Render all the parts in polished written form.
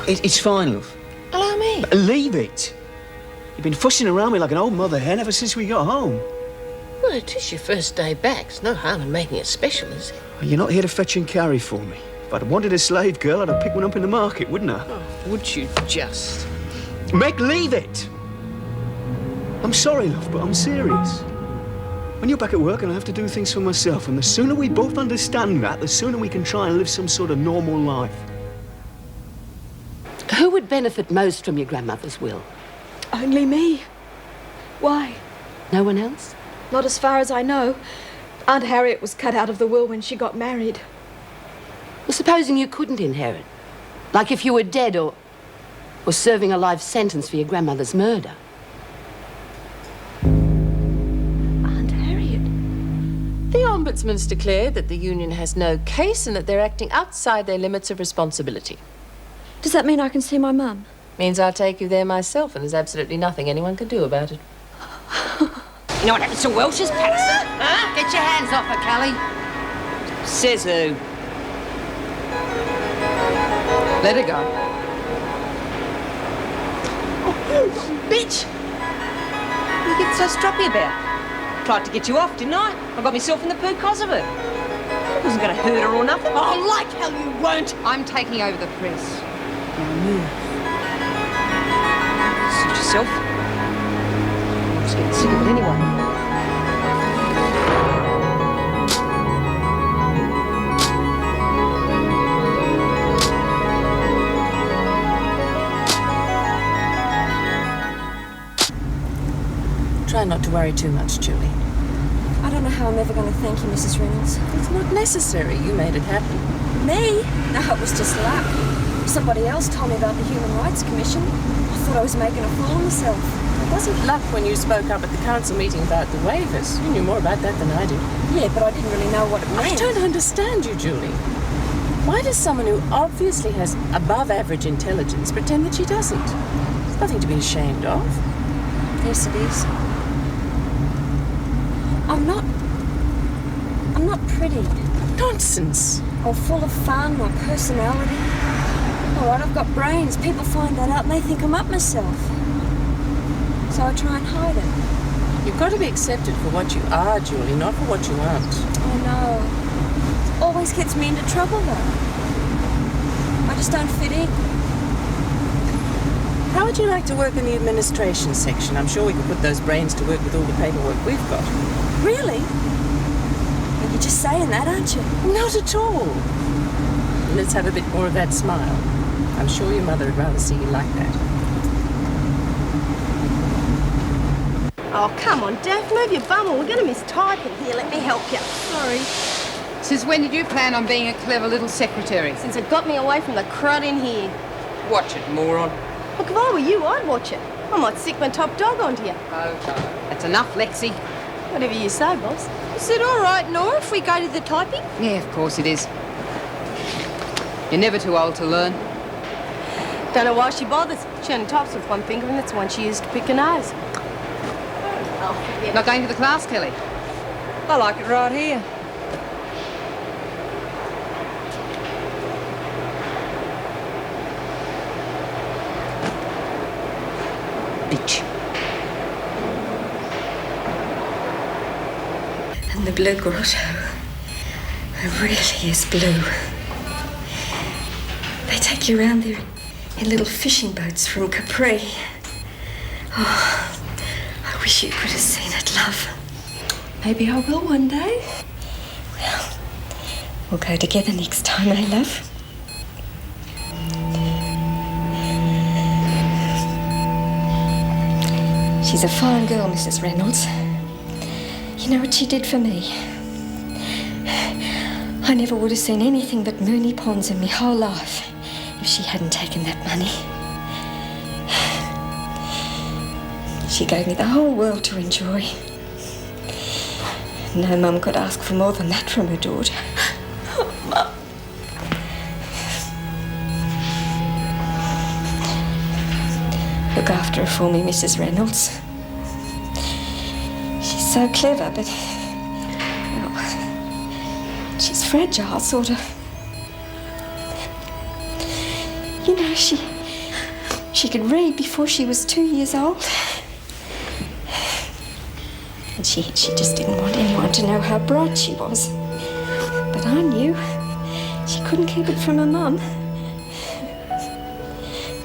It's fine, love. Allow me. Leave it. You've been fussing around me like an old mother hen ever since we got home. Well, it is your first day back. There's no harm in making it special, is there? Well, you're not here to fetch and carry for me. If I'd wanted a slave girl, I'd have picked one up in the market, wouldn't I? Oh, would you just? Meg, leave it! I'm sorry, love, but I'm serious. When you're back at work and I have to do things for myself, and the sooner we both understand that, the sooner we can try and live some sort of normal life. Who would benefit most from your grandmother's will? Only me. Why? No one else? Not as far as I know. Aunt Harriet was cut out of the will when she got married. Well, supposing you couldn't inherit. Like if you were dead or serving a life sentence for your grandmother's murder. Aunt Harriet? The Ombudsman's declared that the union has no case and that they're acting outside their limits of responsibility. Does that mean I can see my mum? Means I'll take you there myself, and there's absolutely nothing anyone can do about it. You know what happens to Welsh's, Patterson? Huh? Get your hands off her, Callie. Says who? Let her go. Oh, bitch! What you get so stroppy about? Tried to get you off, didn't I? I got myself in the poo because of her. I wasn't going to hurt her or nothing. Oh, like hell you won't. I'm taking over the press. Now move. Suit yourself. I'm just getting sick of it anyway. Try not to worry too much, Julie. I don't know how I'm ever going to thank you, Mrs. Reynolds. It's not necessary. You made it happen. Me? No, it was just luck. Somebody else told me about the Human Rights Commission. I thought I was making a fool of myself. It wasn't luck when you spoke up at the council meeting about the waivers. You knew more about that than I did. Yeah, but I didn't really know what it meant. I don't understand you, Julie. Why does someone who obviously has above-average intelligence pretend that she doesn't? There's nothing to be ashamed of. Yes, it is. I'm not pretty. Nonsense. Or full of fun or personality. All right, I've got brains. People find that out and they think I'm up myself. So I try and hide it. You've got to be accepted for what you are, Julie, not for what you aren't. I know. It always gets me into trouble, though. I just don't fit in. How would you like to work in the administration section? I'm sure we could put those brains to work with all the paperwork we've got. Really? You're just saying that, aren't you? Not at all. Let's have a bit more of that smile. I'm sure your mother would rather see you like that. Oh, come on, Daff, move your bum or we're going to miss typing. Here, let me help you. Sorry. Since when did you plan on being a clever little secretary? Since it got me away from the crud in here. Watch it, moron. Look, if I were you, I'd watch it. I might stick my top dog onto you. Oh, that's enough, Lexi. Whatever you say, boss. Is it all right, Nora, if we go to the typing? Yeah, of course it is. You're never too old to learn. Don't know why she bothers. She only types with one finger and that's the one she used to pick her nose. Not going to the class, Kelly? I like it right here. Bitch. And the Blue Grotto really is blue. They take you around there in little fishing boats from Capri. Oh, I wish you could have seen it, love. Maybe I will one day. Well, we'll go together next time, eh, love? She's a fine girl, Mrs. Reynolds. You know what she did for me? I never would have seen anything but Moonee Ponds in my whole life if she hadn't taken that money. She gave me the whole world to enjoy. No mum could ask for more than that from her daughter. Oh, Mum. Look after her for me, Mrs. Reynolds. She's so clever, but... well, she's fragile, sort of. You know, she could read before she was 2 years old. And she just didn't want anyone to know how bright she was. But I knew. She couldn't keep it from her mum.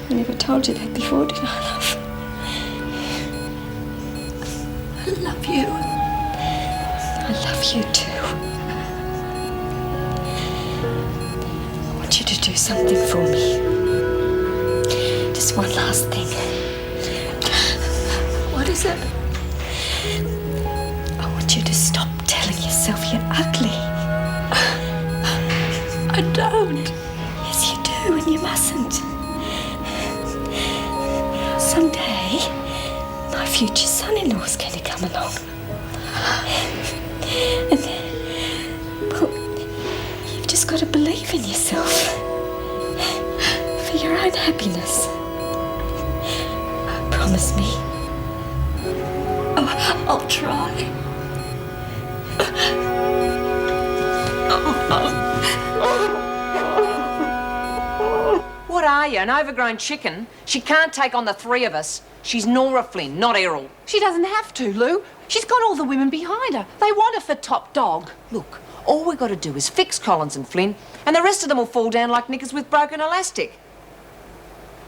I never told you that before, did I, love? I love you. I love you too. I want you to do something for me. Just one last thing. What is it? I want you to stop telling yourself you're ugly. I don't. Yes, you do, and you mustn't. Someday, my future son-in-law's going to come along. And, well, you've just got to believe in yourself. For your own happiness. Promise me. Oh, I'll try. What are you, an overgrown chicken? She can't take on the three of us. She's Nora Flynn, not Errol. She doesn't have to, Lou. She's got all the women behind her. They want her for top dog. Look, all we've got to do is fix Collins and Flynn, and the rest of them will fall down like knickers with broken elastic.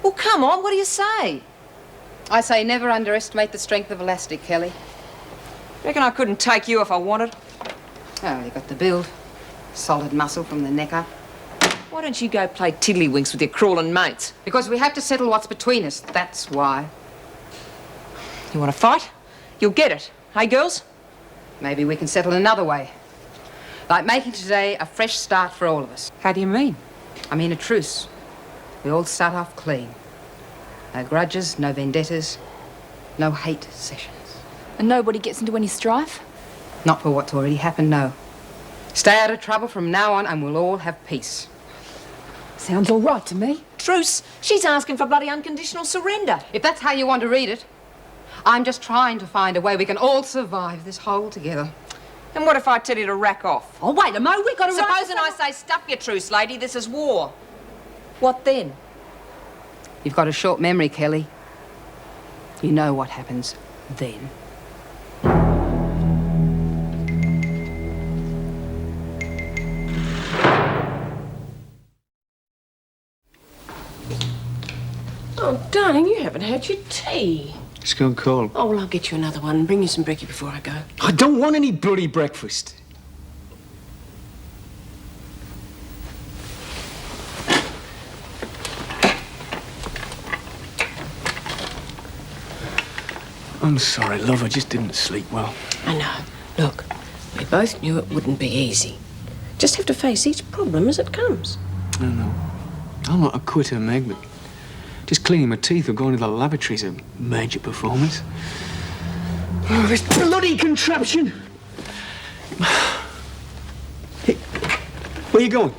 Well, come on, what do you say? I say never underestimate the strength of elastic, Kelly. Reckon I couldn't take you if I wanted? Oh, you got the build. Solid muscle from the neck up. Why don't you go play tiddlywinks with your crawling mates? Because we have to settle what's between us, that's why. You want to fight? You'll get it. Hey, girls? Maybe we can settle another way. Like making today a fresh start for all of us. How do you mean? I mean a truce. We all start off clean. No grudges, no vendettas, no hate sessions. And nobody gets into any strife? Not for what's already happened, no. Stay out of trouble from now on and we'll all have peace. Sounds all right to me. Truce? She's asking for bloody unconditional surrender. If that's how you want to read it, I'm just trying to find a way we can all survive this hole together. And what if I tell you to rack off? Oh, wait a moment, we've got to... Supposing I say, stuff your truce, lady, this is war. What then? You've got a short memory, Kelly. You know what happens then. Oh, darling, you haven't had your tea. It's gone cold. Oh, well, I'll get you another one and bring you some brekkie before I go. I don't want any bloody breakfast. I'm sorry, love. I just didn't sleep well. I know. Look, we both knew it wouldn't be easy. Just have to face each problem as it comes. I know. I'm not a quitter, Meg, but just cleaning my teeth or going to the lavatory is a major performance. Oh, this bloody contraption! Hey, where you going?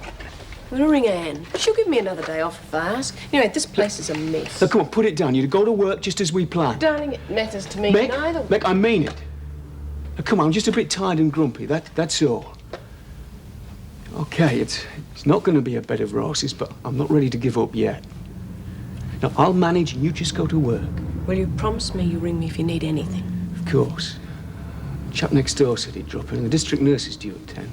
I'm gonna ring Anne. She'll give me another day off if I ask. Anyway, this place is a mess. Now, come on, put it down. You go to work just as we planned. Darling, it matters to me Meg, neither. Meg, I mean it. Now, come on, I'm just a bit tired and grumpy. That's all. Okay, it's not going to be a bed of roses, but I'm not ready to give up yet. Now, I'll manage and you just go to work. Will you promise me you ring me if you need anything? Of course. The chap next door said he'd drop in, and the district nurse is due at 10.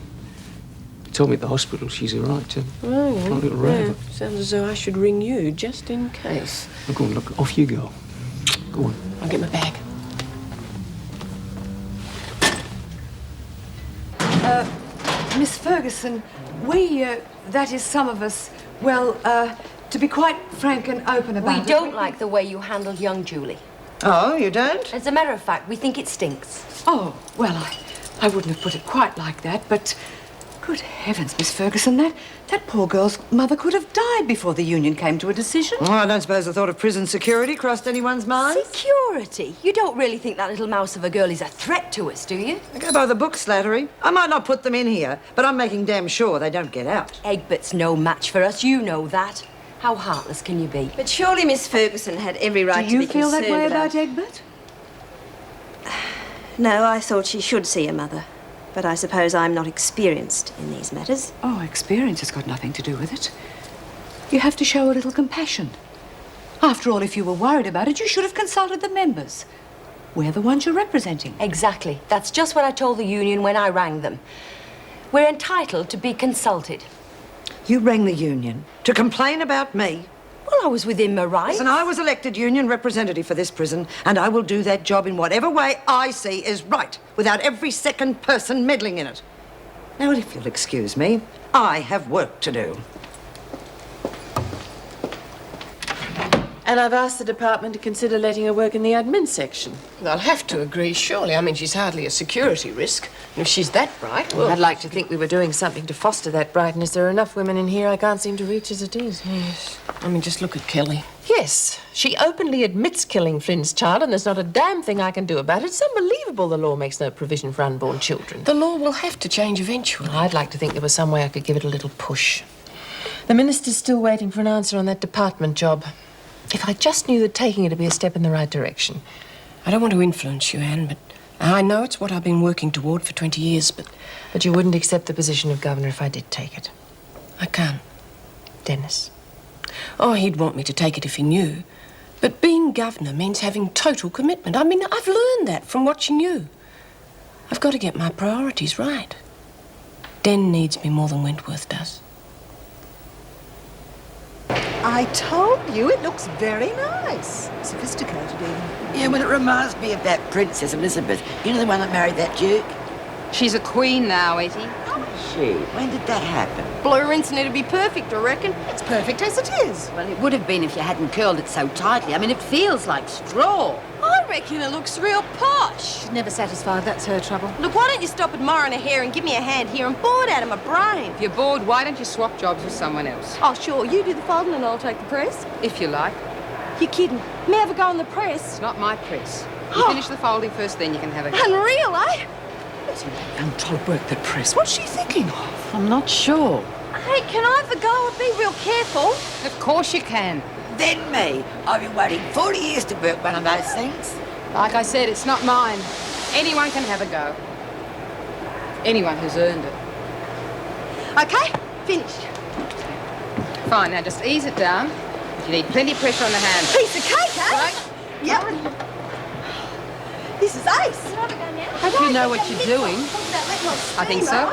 He told me at the hospital she's all right, too. Oh, yeah. A little rare. Sounds as though I should ring you just in case. Now, go on, look, off you go. Go on. I'll get my bag. Miss Ferguson, that is some of us, well, to be quite frank and open about it... We don't like the way you handled young Julie. Oh, you don't? As a matter of fact, we think it stinks. Oh, well, I wouldn't have put it quite like that, but... Good heavens, Miss Ferguson, that poor girl's mother could have died before the union came to a decision. Oh, I don't suppose the thought of prison security crossed anyone's mind. Security? You don't really think that little mouse of a girl is a threat to us, do you? I go by the book, Slattery. I might not put them in here, but I'm making damn sure they don't get out. Egbert's no match for us, you know that. How heartless can you be? But surely Miss Ferguson had every right Do to be you feel concerned that way about Egbert? No, I thought she should see her mother. But I suppose I'm not experienced in these matters. Oh, experience has got nothing to do with it. You have to show a little compassion. After all, if you were worried about it, you should have consulted the members. We're the ones you're representing. Exactly. That's just what I told the union when I rang them. We're entitled to be consulted. You rang the union to complain about me? Well, I was within my rights. And I was elected union representative for this prison, and I will do that job in whatever way I see is right, without every second person meddling in it. Now, if you'll excuse me, I have work to do. And I've asked the department to consider letting her work in the admin section. They'll have to agree, surely. I mean, she's hardly a security risk. And if she's that bright, well... I'd like to think we were doing something to foster that brightness. There are enough women in here I can't seem to reach as it is. Yes. I mean, just look at Kelly. Yes, she openly admits killing Flynn's child, and there's not a damn thing I can do about it. It's unbelievable the law makes no provision for unborn children. The law will have to change eventually. I'd like to think there was some way I could give it a little push. The minister's still waiting for an answer on that department job. If I just knew that taking it would be a step in the right direction. I don't want to influence you, Anne, but I know it's what I've been working toward for 20 years, but... But you wouldn't accept the position of governor if I did take it. I can't. Dennis. Oh, he'd want me to take it if he knew. But being governor means having total commitment. I mean, I've learned that from watching you. I've got to get my priorities right. Den needs me more than Wentworth does. I told you, it looks very nice. Sophisticated, even. Yeah, well, it reminds me of that Princess Elizabeth. You know, the one that married that Duke? She's a queen now, Ettie. She. When did that happen? Blue rinse need to be perfect, I reckon. It's perfect as it is. Well, it would have been if you hadn't curled it so tightly. I mean, it feels like straw. I reckon it looks real posh. She's never satisfied, that's her trouble. Look, why don't you stop admiring her hair and give me a hand here? I'm bored out of my brain. If you're bored, why don't you swap jobs with someone else? Oh, sure, you do the folding and I'll take the press. If you like. You're kidding. May I have a go on the press? It's not my press. You finish the folding first, then you can have a go. Unreal, eh? I'm trying to work the press. What's she thinking of? I'm not sure. Hey, can I have a go and be real careful? Of course you can. Then me. I've been waiting 40 years to work one of those things. Like I said, it's not mine. Anyone can have a go. Anyone who's earned it. Okay, finished. Fine, now just ease it down. You need plenty of pressure on the hand. Piece of cake, eh? Right? Yep. This is ace. Hope you know what you're doing. I think so.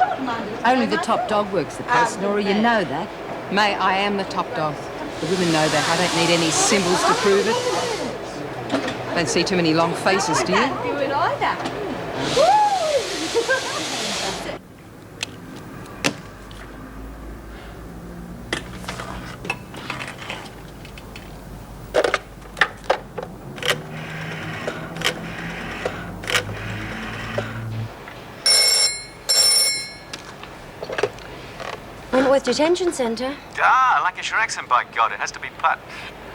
Only the top dog works the press, Nora, you know that. May, I am the top dog. The women know that. I don't need any symbols to prove it. Don't see too many long faces, do you? Do it either. Wentworth Detention Centre. Ah, Lancashire accent, by God. It has to be Pat.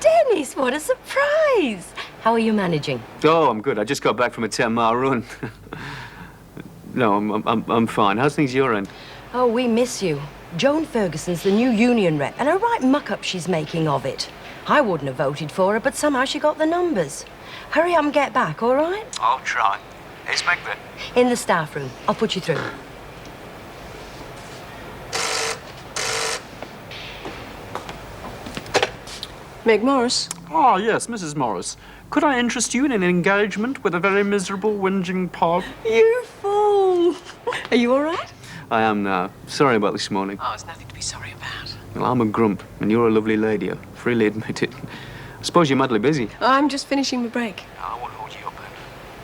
Dennis, what a surprise. How are you managing? Oh, I'm good. I just got back from a 10-mile run. No, I'm fine. How's things your end? Oh, we miss you. Joan Ferguson's the new union rep, and a right muck-up she's making of it. I wouldn't have voted for her, but somehow she got the numbers. Hurry up and get back, all right? I'll try. It's Meg there. In the staff room. I'll put you through. Meg Morris. Ah, yes, Mrs. Morris. Could I interest you in an engagement with a very miserable, whinging pog? You fool. Are you all right? I am now. Sorry about this morning. Oh, it's nothing to be sorry about. Well, I'm a grump, and you're a lovely lady. I freely admit it. I suppose you're madly busy. I'm just finishing the break. I won't hold you up.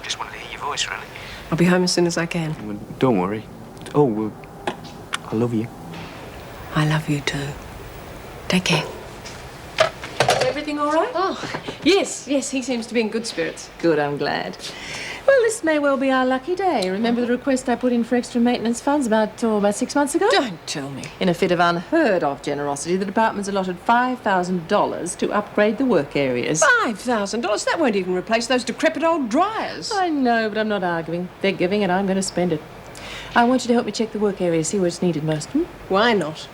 Just wanted to hear your voice, really. I'll be home as soon as I can. Well, don't worry. Oh, I love you. I love you too. Take care. Is everything all right? Oh, yes, he seems to be in good spirits. Good, I'm glad. Well, this may well be our lucky day. Remember the request I put in for extra maintenance funds about 6 months ago? Don't tell me. In a fit of unheard of generosity, the department's allotted $5,000 to upgrade the work areas. $5,000? That won't even replace those decrepit old dryers. I know, but I'm not arguing. They're giving it, I'm going to spend it. I want you to help me check the work area, see where it's needed most. Why not?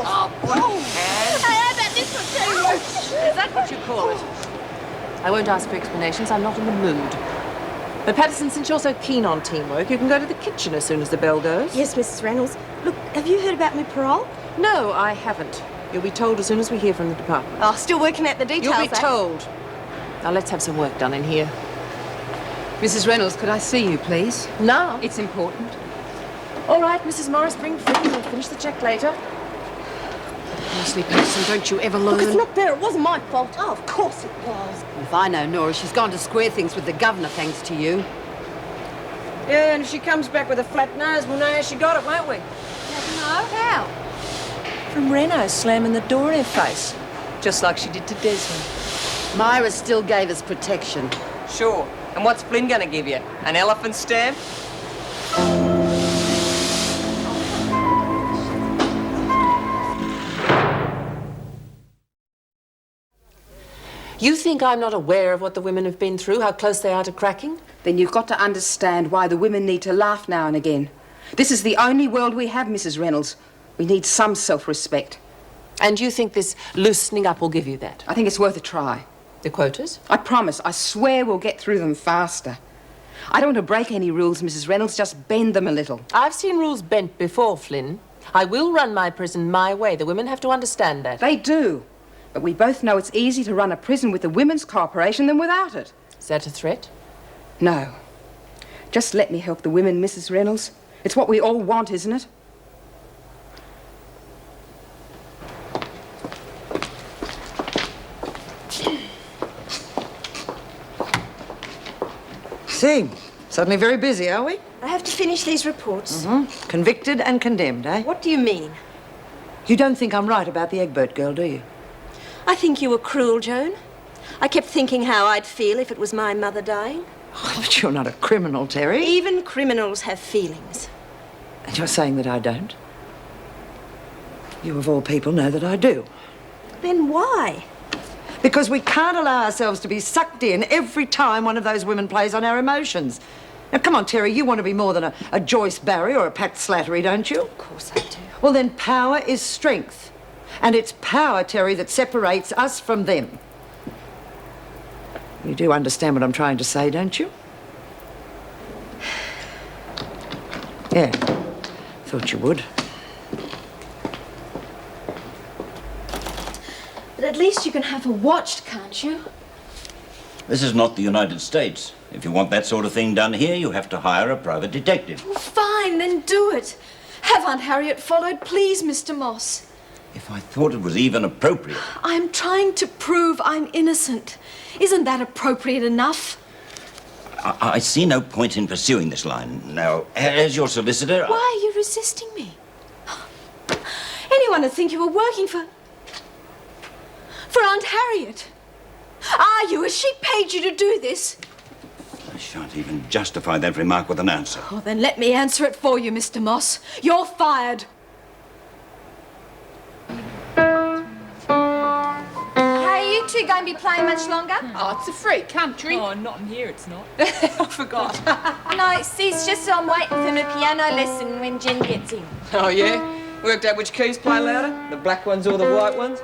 Oh, boy. Hey, how about this one too? Is that what you call it? I won't ask for explanations. I'm not in the mood. But Patterson, since you're so keen on teamwork, you can go to the kitchen as soon as the bell goes. Yes, Mrs. Reynolds. Look, have you heard about my parole? No, I haven't. You'll be told as soon as we hear from the department. Oh, still working out the details. You'll be told. Now let's have some work done in here. Mrs. Reynolds, could I see you, please? No. It's important. All right, Mrs. Morris, bring food. We'll finish the check later. Honestly, Patterson, don't you ever learn? Look, it's not fair. It wasn't my fault. Oh, of course it was. If I know Nora, she's gone to square things with the governor, thanks to you. Yeah, and if she comes back with a flat nose, we'll know how she got it, won't we? No, how? From Reno slamming the door in her face. Just like she did to Desmond. Myra still gave us protection. Sure. And what's Flynn gonna give you? An elephant stamp? You think I'm not aware of what the women have been through, how close they are to cracking? Then you've got to understand why the women need to laugh now and again. This is the only world we have, Mrs. Reynolds. We need some self-respect. And you think this loosening up will give you that? I think it's worth a try. The quotas? I promise, I swear we'll get through them faster. I don't want to break any rules, Mrs. Reynolds, just bend them a little. I've seen rules bent before, Flynn. I will run my prison my way. The women have to understand that. They do. But we both know it's easier to run a prison with the women's cooperation than without it. Is that a threat? No. Just let me help the women, Mrs. Reynolds. It's what we all want, isn't it? See, suddenly very busy, are we? I have to finish these reports. Mm-hmm. Convicted and condemned, eh? What do you mean? You don't think I'm right about the Egbert girl, do you? I think you were cruel, Joan. I kept thinking how I'd feel if it was my mother dying. Oh, but you're not a criminal, Terry. Even criminals have feelings. And you're saying that I don't? You, of all people, know that I do. Then why? Because we can't allow ourselves to be sucked in every time one of those women plays on our emotions. Now, come on, Terry, you want to be more than a Joyce Barry or a Pat Slattery, don't you? Of course I do. Well, then power is strength. And it's power, Terry, that separates us from them. You do understand what I'm trying to say, don't you? Yeah, thought you would. But at least you can have her watched, can't you? This is not the United States. If you want that sort of thing done here, you have to hire a private detective. Well, fine, then do it. Have Aunt Harriet followed, please, Mr. Moss. If I thought it was even appropriate. I'm trying to prove I'm innocent. Isn't that appropriate enough? I see no point in pursuing this line. Now, as your solicitor... Why are you resisting me? Anyone would think you were working for Aunt Harriet. Are you? Has she paid you to do this? I shan't even justify that remark with an answer. Oh, then let me answer it for you, Mr. Moss. You're fired. Hey, you two going to be playing much longer? Oh, it's a free country. Oh, not in here, it's not. I forgot. No, Steve's just on waiting for my piano lesson when Jen gets in. Oh, yeah? Worked out which keys play louder? The black ones or the white ones?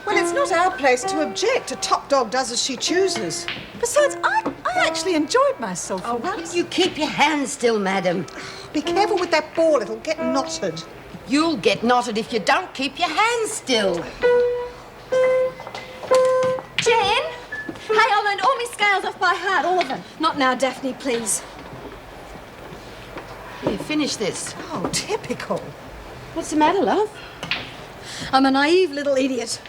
Well, it's not our place to object. A top dog does as she chooses. Besides, I actually enjoyed myself. Oh, will you keep your hands still, madam? Be careful with that ball, it'll get knotted. You'll get knotted if you don't keep your hands still. Jen? Hey, I learned all my scales off by heart, all of them. Not now, Daphne, please. Here, finish this. Oh, typical. What's the matter, love? I'm a naive little idiot.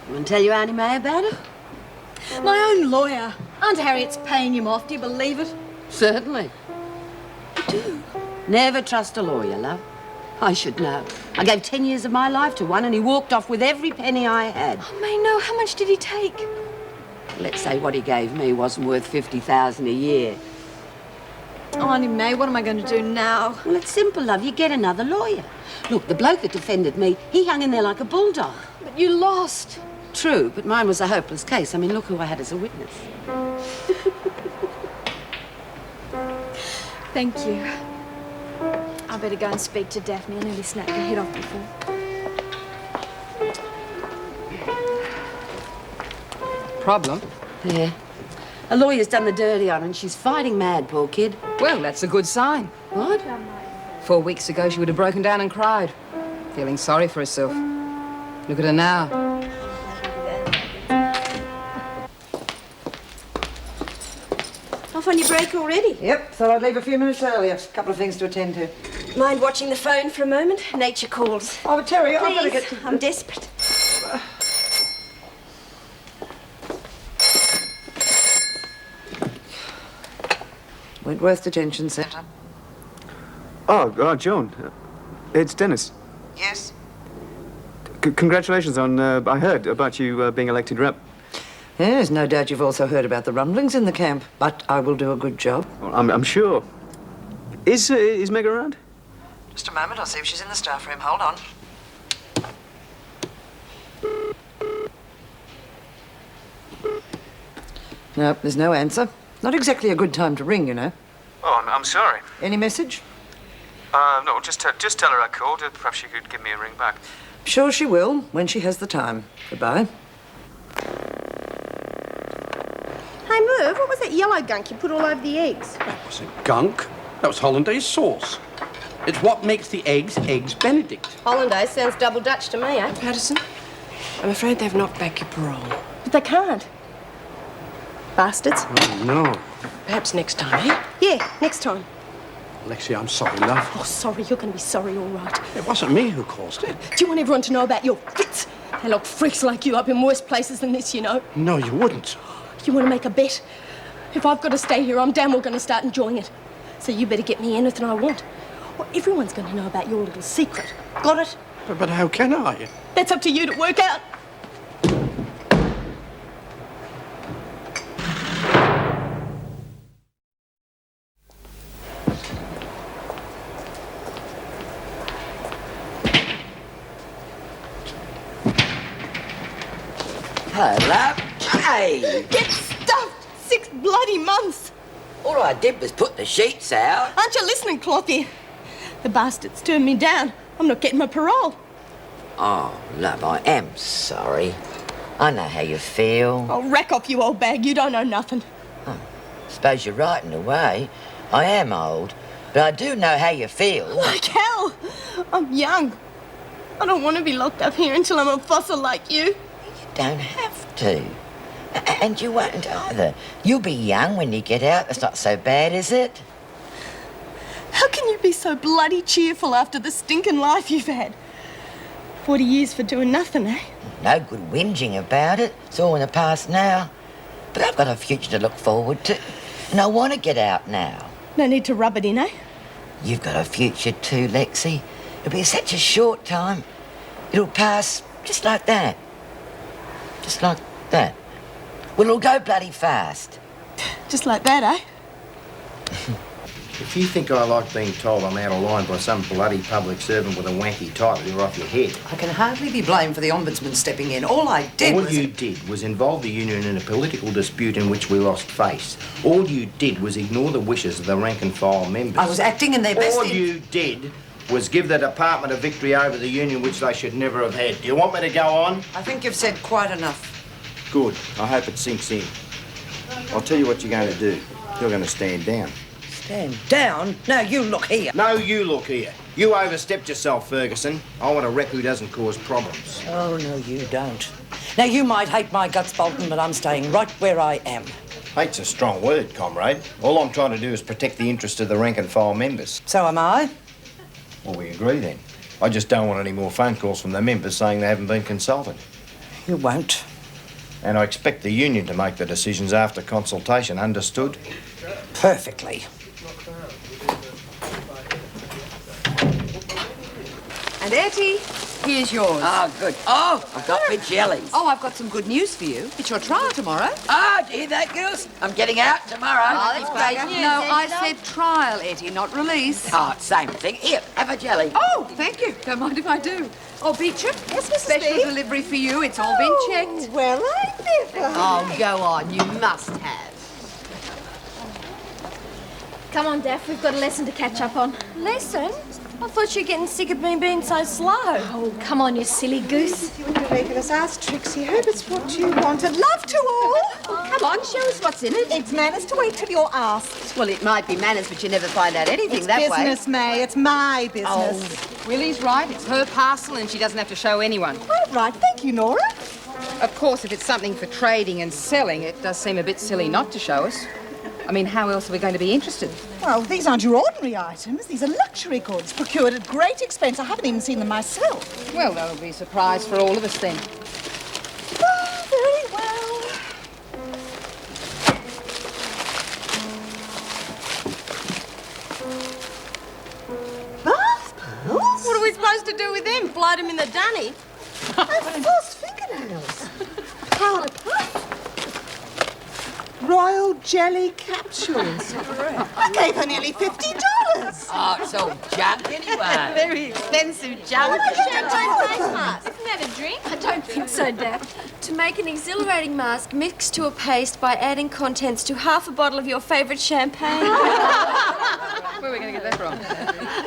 You want to tell your Auntie May about it? My own lawyer. Aunt Harriet's paying him off. Do you believe it? Certainly. I do. Never trust a lawyer, love. I should know. I gave 10 years of my life to one and he walked off with every penny I had. Oh, May, no. How much did he take? Let's say what he gave me wasn't worth $50,000 a year. Oh, Auntie May, what am I going to do now? Well, it's simple, love. You get another lawyer. Look, the bloke that defended me, he hung in there like a bulldog. But you lost. True, but mine was a hopeless case. I mean, look who I had as a witness. Thank you. I better go and speak to Daphne. I nearly snapped her head off before. Problem? Yeah. A lawyer's done the dirty on her and she's fighting mad, poor kid. Well, that's a good sign. What? 4 weeks ago, she would have broken down and cried, feeling sorry for herself. Look at her now. Off on your break already? Yep, thought I'd leave a few minutes earlier. A couple of things to attend to. Mind watching the phone for a moment? Nature calls. Oh, but Terry, I've got to Please, get to... I'm desperate. Wentworth Detention Centre. Oh, Joan. It's Dennis. Yes? Congratulations on, I heard about you being elected rep. Yes, no doubt you've also heard about the rumblings in the camp, but I will do a good job. Well, I'm sure. Is Meg around? Just a moment, I'll see if she's in the staff room. Hold on. No, there's no answer. Not exactly a good time to ring, you know. Oh, I'm sorry. Any message? No, just tell her I called. Perhaps she could give me a ring back. Sure she will, when she has the time. Goodbye. Hey, Merv, what was that yellow gunk you put all over the eggs? That wasn't gunk. That was hollandaise sauce. It's what makes the eggs Benedict. Hollandaise sounds double Dutch to me, eh? Patterson, I'm afraid they've knocked back your parole. But they can't. Bastards. Oh, no. Perhaps next time, eh? Yeah, next time. Lexi, I'm sorry, love. Oh, sorry, you're going to be sorry, all right. It wasn't me who caused it. Do you want everyone to know about your fits? They lock freaks like you up in worse places than this, you know. No, you wouldn't. You want to make a bet? If I've got to stay here, I'm damn well going to start enjoying it. So you better get me anything I want. Or everyone's going to know about your little secret. Got it? But how can I? That's up to you to work out. Hello. Hey! Get stuffed! 6 bloody months! All I did was put the sheets out. Aren't you listening, Clothy? The bastards turned me down. I'm not getting my parole. Oh, love, I am sorry. I know how you feel. Oh, rack off, you old bag. You don't know nothing. Suppose you're right in a way. I am old, but I do know how you feel. Like hell. I'm young. I don't want to be locked up here until I'm a fossil like you. Don't have to. And you won't either. You'll be young when you get out. That's not so bad, is it? How can you be so bloody cheerful after the stinking life you've had? 40 years for doing nothing, eh? No good whinging about it. It's all in the past now. But I've got a future to look forward to. And I want to get out now. No need to rub it in, eh? You've got a future too, Lexi. It'll be such a short time. It'll pass just like that. Just like that. Well, it'll go bloody fast. Just like that, eh? If you think I like being told I'm out of line by some bloody public servant with a wanky title, you're off your head. I can hardly be blamed for the Ombudsman stepping in. All I did All was... you did was involve the union in a political dispute in which we lost face. All you did was ignore the wishes of the rank and file members. I was acting in their best... All you did was give the department a victory over the union which they should never have had. Do you want me to go on? I think you've said quite enough. Good. I hope it sinks in. I'll tell you what you're going to do. You're going to stand down. Stand down? No, you look here. No, you look here. You overstepped yourself, Ferguson. I want a rep who doesn't cause problems. Oh, no, you don't. Now, you might hate my guts, Bolton, but I'm staying right where I am. Hate's a strong word, comrade. All I'm trying to do is protect the interest of the rank and file members. So am I. Well, we agree then. I just don't want any more phone calls from the members saying they haven't been consulted. You won't. And I expect the union to make the decisions after consultation, understood? Perfectly. And Etty, here's yours. Oh, good. Oh, I've got my jellies. Oh, I've got some good news for you. It's your trial tomorrow. Ah, do you hear that, girls? I'm getting out tomorrow. Oh, that's great news. No, I said trial, Etty, not release. Oh, same thing. Here, have a jelly. Oh, thank you. Don't mind if I do. Oh, Beecham. Yes, Mrs. Special B. delivery for you. It's all been checked. Well, I never. Oh, go on. You must have. Come on, Daff, we've got a lesson to catch up on. Lesson? I thought you were getting sick of being so slow. Oh, come on, you silly goose. You regulars ask Trixie. Hope it's what you wanted. Love to all. Come on, show us what's in it. It's manners to wait till you're asked. Well, it might be manners, but you never find out anything It's that way. business, May. It's my business. Oh, Willie's right. It's her parcel and she doesn't have to show anyone. Quite right. Thank you, Nora. Of course, if it's something for trading and selling, it does seem a bit silly not to show us. I mean, how else are we going to be interested? Well, these aren't your ordinary items. These are luxury goods procured at great expense. I haven't even seen them myself. Well, that'll be a surprise for all of us then. Oh, very well. Bath pearls? What are we supposed to do with them? Float them in the dunny? And false fingernails. Powder puff. Royal jelly capsules. I gave her nearly $50. Oh, it's all junk anyway. Very expensive junk. Champagne face mask. Isn't that a drink? I don't think so, Dad. To make an exhilarating mask, mix to a paste by adding contents to half a bottle of your favourite champagne. Where are we going to get that from?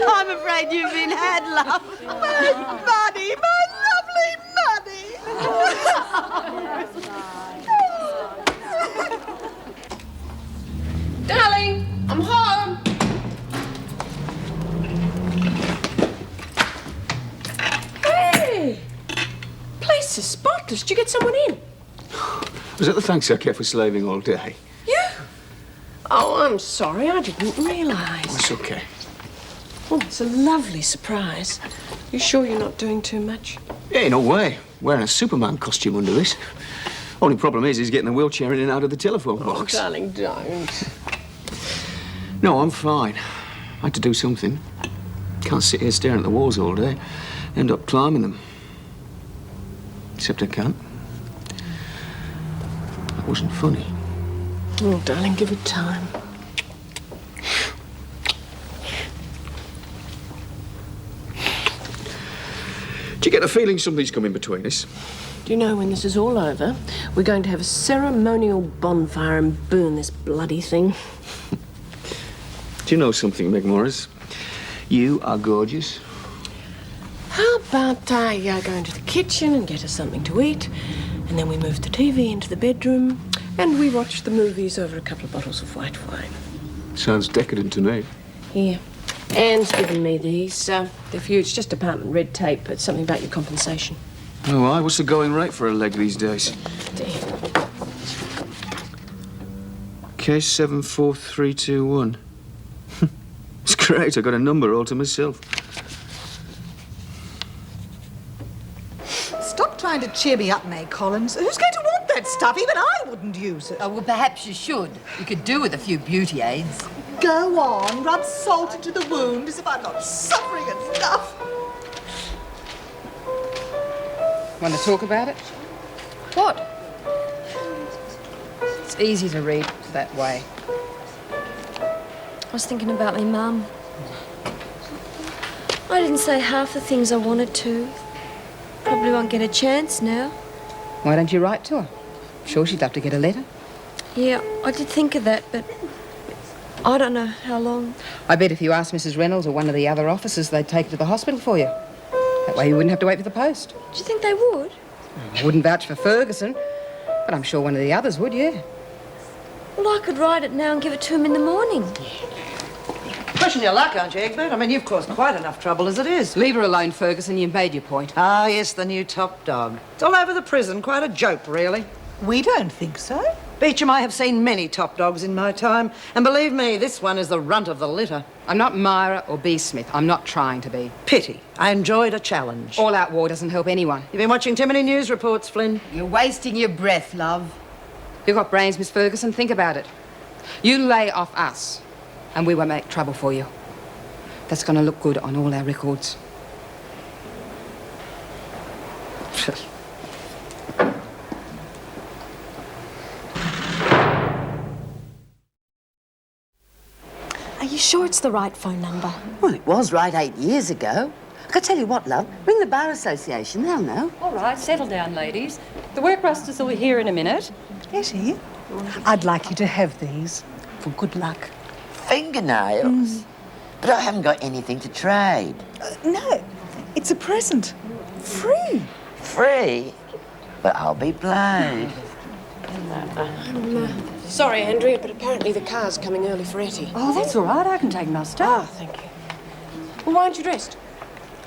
I'm afraid you've been had, love. My money, my lovely money. Darling, I'm home. Hey! Place is spotless. Did you get someone in? Was that the thanks I get for slaving all day? You? Oh, I'm sorry. I didn't realise. It's okay. Oh, it's a lovely surprise. You sure you're not doing too much? Hey, no way. Wearing a Superman costume under this. Only problem is he's getting the wheelchair in and out of the telephone box. Oh, darling, don't. No, I'm fine. I had to do something. Can't sit here staring at the walls all day. End up climbing them. Except I can't. That wasn't funny. Oh, darling, give it time. Do you get the feeling something's coming between us? Do you know when this is all over, we're going to have a ceremonial bonfire and burn this bloody thing? Do you know something, Meg Morris? You are gorgeous. How about I go into the kitchen and get us something to eat, and then we move the TV into the bedroom, and we watch the movies over a couple of bottles of white wine. Sounds decadent to me. Here. Anne's given me these. They're for you. It's just department red tape, but something about your compensation. Oh, aye. What's the going rate for a leg these days? Case 74321. It's great. I got a number all to myself. Stop trying to cheer me up, May Collins. Who's going to want that stuff? Even I wouldn't use it. Oh, well, perhaps you should. You could do with a few beauty aids. Go on, rub salt into the wound as if I'm not suffering enough. Want to talk about it? What? It's easy to read that way. I was thinking about my mum. I didn't say half the things I wanted to. Probably won't get a chance now. Why don't you write to her? I'm sure she'd love to get a letter. Yeah, I did think of that, but I don't know how long. I bet if you asked Mrs. Reynolds or one of the other officers, they'd take her to the hospital for you. That way you wouldn't have to wait for the post. Do you think they would? I wouldn't vouch for Ferguson, but I'm sure one of the others would, yeah. Well, I could write it now and give it to him in the morning. Pushing your luck, aren't you, Egbert? I mean, you've caused quite enough trouble as it is. Leave her alone, Ferguson. You've made your point. Ah, yes, the new top dog. It's all over the prison. Quite a joke, really. We don't think so. Beecham, I have seen many top dogs in my time, and believe me, this one is the runt of the litter. I'm not Myra or B. Smith. I'm not trying to be. Pity. I enjoyed a challenge. All-out war doesn't help anyone. You've been watching too many news reports, Flynn. You're wasting your breath, love. You've got brains, Miss Ferguson. Think about it. You lay off us, and we won't make trouble for you. That's going to look good on all our records. Are you sure it's the right phone number? Well, it was right 8 years ago. I tell you what, love, ring the Bar Association, they'll know. All right, settle down, ladies. The work rusters will be here in a minute. Etty, I'd like you to have these for good luck. Fingernails? But I haven't got anything to trade. No, it's a present. Free. Free? But I'll be blowed. I'm sorry, Andrea, but apparently the car's coming early for Etty. Oh, that's all right. I can take my stuff. Ah, thank you. Well, why aren't you dressed?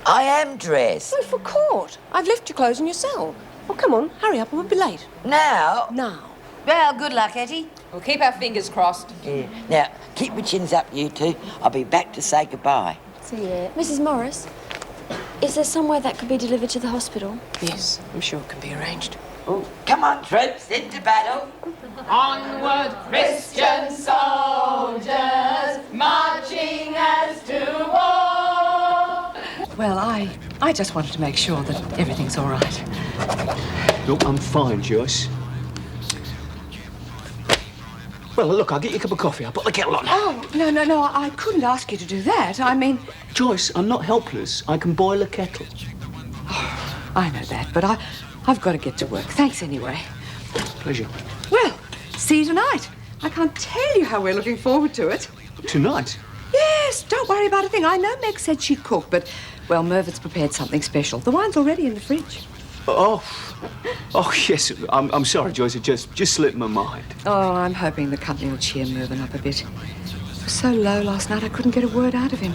I am dressed. Oh, for court. I've left your clothes in your cell. Well, come on, hurry up, or we'll be late. Now? Now. Well, good luck, Etty. We'll keep our fingers crossed. Yeah. Now, keep your chins up, you two. I'll be back to say goodbye. See you. Mrs. Morris, is there somewhere that could be delivered to the hospital? Yes, I'm sure it can be arranged. Oh, come on, troops, into battle. Onward, Christian soldiers, marching as to war. Well, I just wanted to make sure that everything's all right. Look, I'm fine, Joyce. Well, look, I'll get you a cup of coffee. I'll put the kettle on. Oh, no, I couldn't ask you to do that. I mean... Joyce, I'm not helpless. I can boil a kettle. Oh, I know that, but I've got to get to work. Thanks anyway. Pleasure. Well, see you tonight. I can't tell you how we're looking forward to it. Tonight? Yes, don't worry about a thing. I know Meg said she'd cook, but, well, Mervin's prepared something special. The wine's already in the fridge. Oh, yes. I'm sorry, Joyce. It just slipped my mind. Oh, I'm hoping the company will cheer Mervyn up a bit. He was so low last night I couldn't get a word out of him.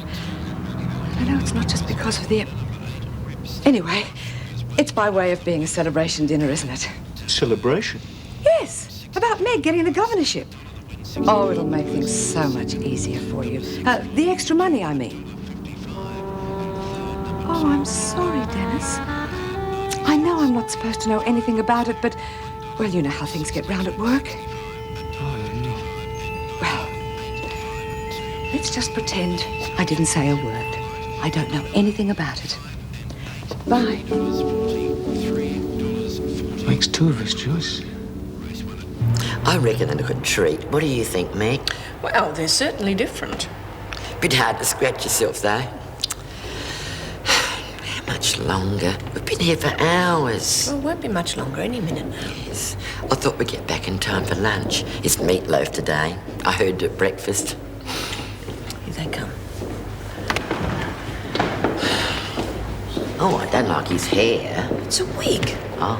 I know it's not just because of the... Anyway, it's by way of being a celebration dinner, isn't it? Celebration? Yes, about Meg getting the governorship. Oh, it'll make things so much easier for you. The extra money, I mean. Oh, I'm sorry, Dennis. I know I'm not supposed to know anything about it, but, well, you know how things get round at work. Well, let's just pretend I didn't say a word. I don't know anything about it. Bye. Makes two of us, Joyce. I reckon they look a treat. What do you think, Meg? Well, they're certainly different. Bit hard to scratch yourself, though. How much longer? We've been here for hours. Well, it won't be much longer, any minute now. Yes. I thought we'd get back in time for lunch. It's meatloaf today. I heard at breakfast. Here they come. Oh, I don't like his hair. It's a wig. Oh.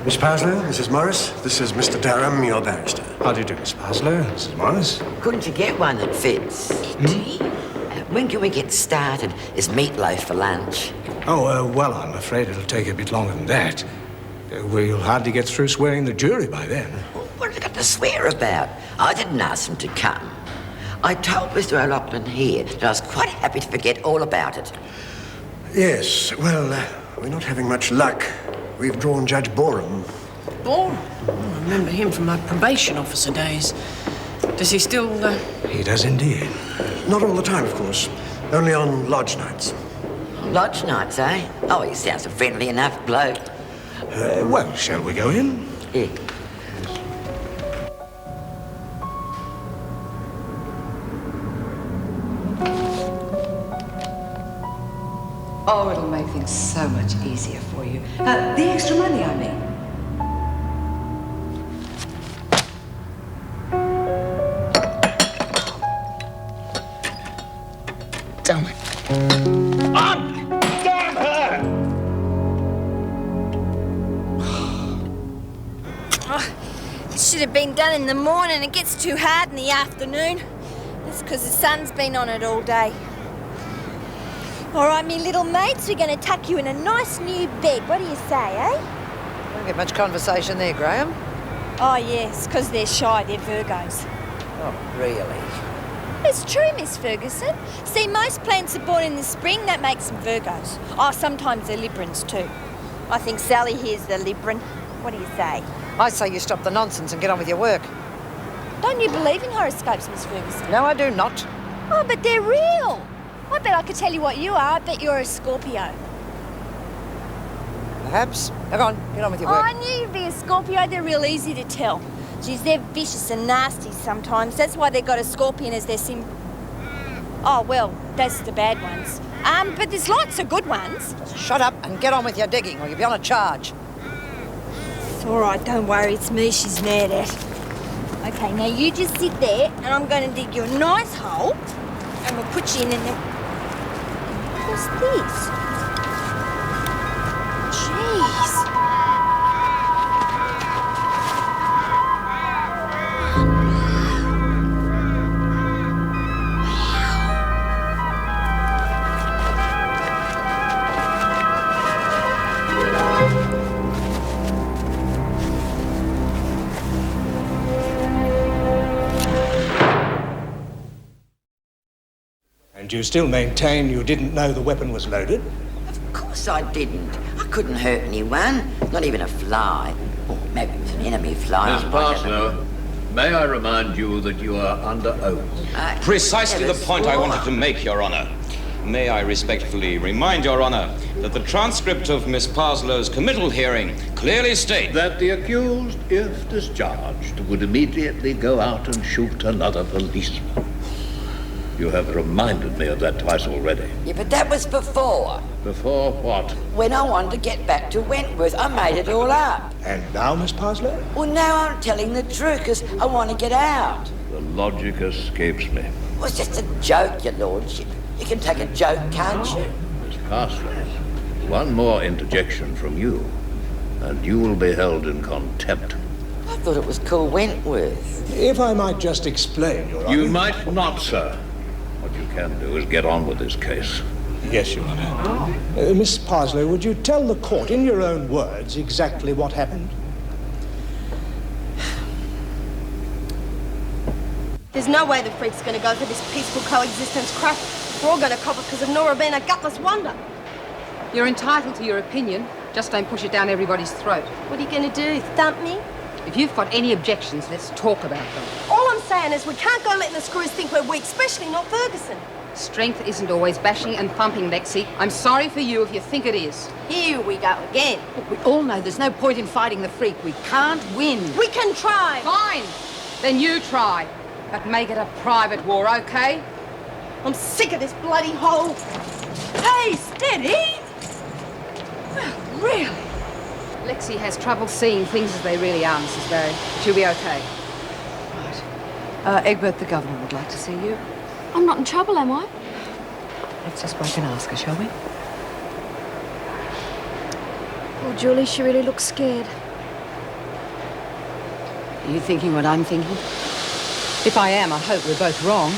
Miss Parslow, Mrs. Morris, this is Mr. Durham, your barrister. How do you do, Miss Parslow, Mrs. Morris? Couldn't you get one that fits? When can we get started? Is meatloaf for lunch? Oh, well, I'm afraid it'll take a bit longer than that. We'll hardly get through swearing the jury by then. What have they got to swear about? I didn't ask them to come. I told Mr. O'Loughlin here that I was quite happy to forget all about it. Yes, well, we're not having much luck. We've drawn Judge Borum. Borum? Oh, I remember him from my probation officer days. Does he still... He does indeed. Not all the time, of course. Only on lodge nights. Lodge nights, eh? Oh, he sounds a friendly enough bloke. Well, shall we go in? Yeah. Oh, it'll make things so much easier for you. The extra money, I mean. Damn it. Damn her! It should have been done in the morning. It gets too hard in the afternoon. That's because the sun's been on it all day. All right, me little mates, we're going to tuck you in a nice new bed. What do you say, eh? Don't get much conversation there, Graham. Oh, yes, because they're shy. They're Virgos. Oh, really? It's true, Miss Ferguson. See, most plants are born in the spring. That makes them Virgos. Oh, sometimes they're Librans too. I think Sally here's the Libran. What do you say? I say you stop the nonsense and get on with your work. Don't you believe in horoscopes, Miss Ferguson? No, I do not. Oh, but they're real. I bet I could tell you what you are. I bet you're a Scorpio. Perhaps. Now go on, get on with your Oh, work. I knew you'd be a Scorpio. They're real easy to tell. Geez, they're vicious and nasty sometimes. That's why they've got a scorpion as their symbol. Oh, well, that's the bad ones. But there's lots of good ones. Just shut up and get on with your digging or you'll be on a charge. It's all right, don't worry. It's me she's mad at. Okay, now you just sit there and I'm going to dig you a nice hole And we'll put you in the... What's this? Jeez. And you still maintain you didn't know the weapon was loaded? Of course I didn't. I couldn't hurt anyone, not even a fly. Or maybe it was an enemy fly. Miss Parslow, may I remind you that you are under oath? Precisely the point I wanted to make, Your Honor. May I respectfully remind Your Honor that the transcript of Miss Parslow's committal hearing clearly states that the accused, if discharged, would immediately go out and shoot another policeman. You have reminded me of that twice already. Yeah, but that was before. Before what? When I wanted to get back to Wentworth. I made it all up. And now, Miss Parslow? Well, now I'm telling the truth, because I want to get out. The logic escapes me. Well, it's just a joke, Your Lordship. You can take a joke, can't you? Miss Parslow, one more interjection from you, and you will be held in contempt. I thought it was called Wentworth. If I might just explain, Your Honor. You might not, sir. What you can do is get on with this case. Yes, Your Honor. Miss Parslow, would you tell the court, in your own words, exactly what happened? There's no way the freak's going to go for this peaceful coexistence crap. We're all going to cop it because of Nora being a gutless wonder. You're entitled to your opinion. Just don't push it down everybody's throat. What are you going to do, thump me? If you've got any objections, let's talk about them. All I'm saying is we can't go letting the screws think we're weak, especially not Ferguson. Strength isn't always bashing and thumping, Lexi. I'm sorry for you if you think it is. Here we go again. Look, we all know there's no point in fighting the freak. We can't win. We can try. Fine. Then you try. But make it a private war, okay? I'm sick of this bloody hole. Hey, steady! Well, really? Lexi has trouble seeing things as they really are, Mrs. Barry. She'll be okay. Egbert, the governor would like to see you. I'm not in trouble, am I? Let's just wait and ask her, shall we? Oh, Julie, she really looks scared. Are you thinking what I'm thinking? If I am, I hope we're both wrong.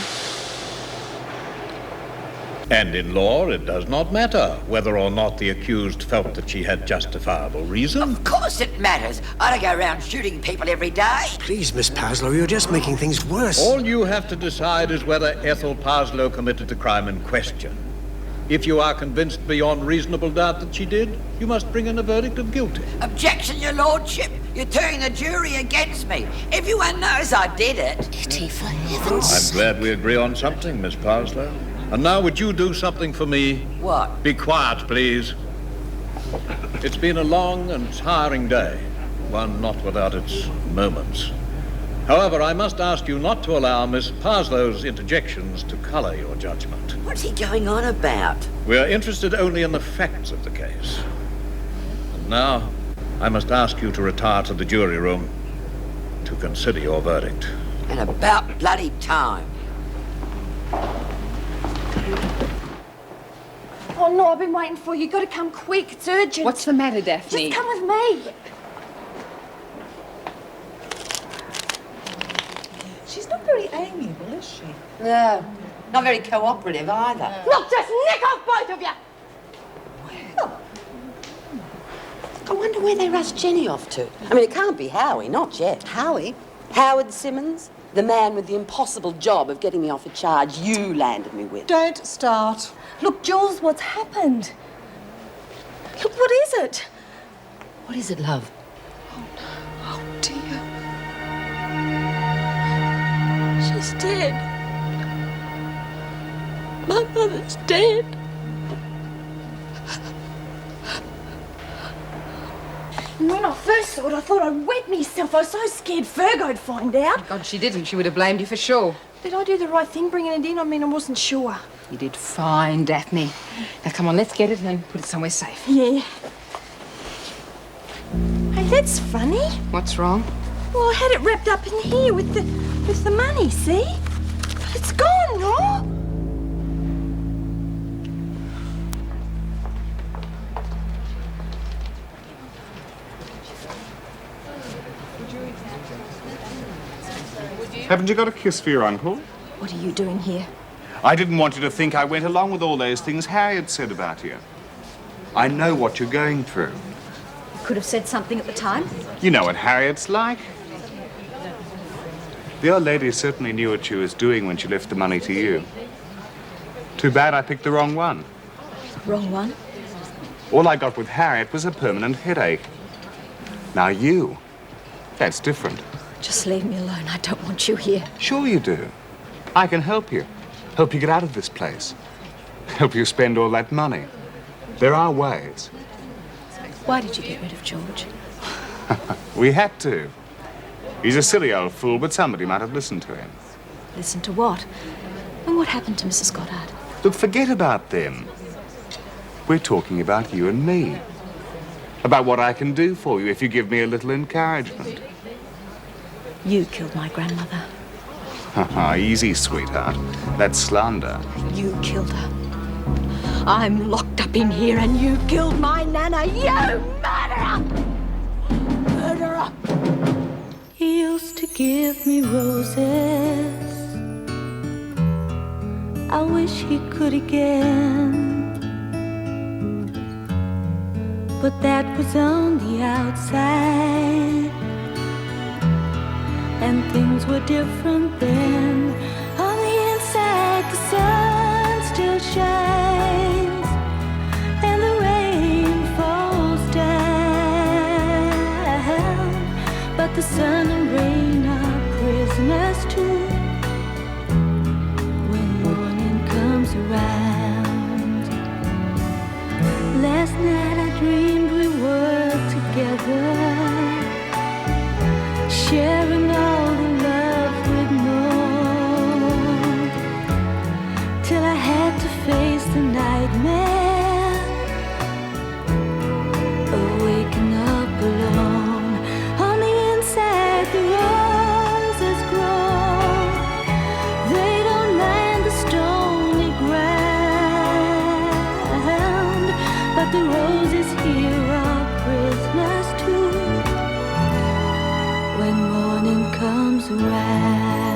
And in law, it does not matter whether or not the accused felt that she had justifiable reason. Of course it matters. I don't go around shooting people every day. Please, Miss Parslow, you're just making things worse. All you have to decide is whether Ethel Parslow committed the crime in question. If you are convinced beyond reasonable doubt that she did, you must bring in a verdict of guilty. Objection, Your Lordship. You're turning the jury against me. Everyone knows I did it. Kitty, for heaven's I'm glad we agree on something, Miss Parslow. And now would you do something for me? What? Be quiet, please. It's been a long and tiring day, one not without its moments. However, I must ask you not to allow Miss Parslow's interjections to colour your judgment. What's he going on about? We are interested only in the facts of the case. And now, I must ask you to retire to the jury room to consider your verdict. And about bloody time. Oh, no, I've been waiting for you. You've got to come quick. It's urgent. What's the matter, Daphne? Just come with me. She's not very amiable, is she? No, not very cooperative either. Look, just nick off both of you! I wonder where they rushed Jenny off to. I mean, it can't be Howie, not yet. Howie? Howard Simmons, the man with the impossible job of getting me off a charge you landed me with. Don't start. Look, Jules, what's happened? Look, what is it? What is it, love? Oh, dear. She's dead. My mother's dead. When I first saw it, I thought I'd wet myself. I was so scared Fergo'd find out. God, she didn't. She would have blamed you for sure. Did I do the right thing bringing it in? I mean, I wasn't sure. You did fine, Daphne. Now, come on, let's get it and put it somewhere safe. Yeah. Hey, that's funny. What's wrong? Well, I had it wrapped up in here with the money, see? But it's gone, no? Haven't you got a kiss for your uncle? What are you doing here? I didn't want you to think I went along with all those things Harriet said about you. I know what you're going through. You could have said something at the time. You know what Harriet's like. The old lady certainly knew what she was doing when she left the money to you. Too bad I picked the wrong one. Wrong one? All I got with Harriet was a permanent headache. Now you, that's different. Just leave me alone. I don't want you here. Sure you do. I can help you. Help you get out of this place. Help you spend all that money. There are ways. Why did you get rid of George? We had to. He's a silly old fool, but somebody might have listened to him. Listen to what? And what happened to Mrs. Goddard? Look, forget about them. We're talking about you and me. About what I can do for you if you give me a little encouragement. You killed my grandmother. Easy, sweetheart. That's slander. You killed her. I'm locked up in here and you killed my Nana. You murderer! Murderer! He used to give me roses. I wish he could again. But that was on the outside, and things were different then. On the inside, the sun still shines, and the rain falls down. But the sun and rain are prisoners too when morning comes around. Last night I dreamed we were together, sharing all the love we'd known, till I had to face the nightmare of waking up alone. On the inside the roses grow, they don't mind the stony ground, but the roses here are prisoners too when morning comes around.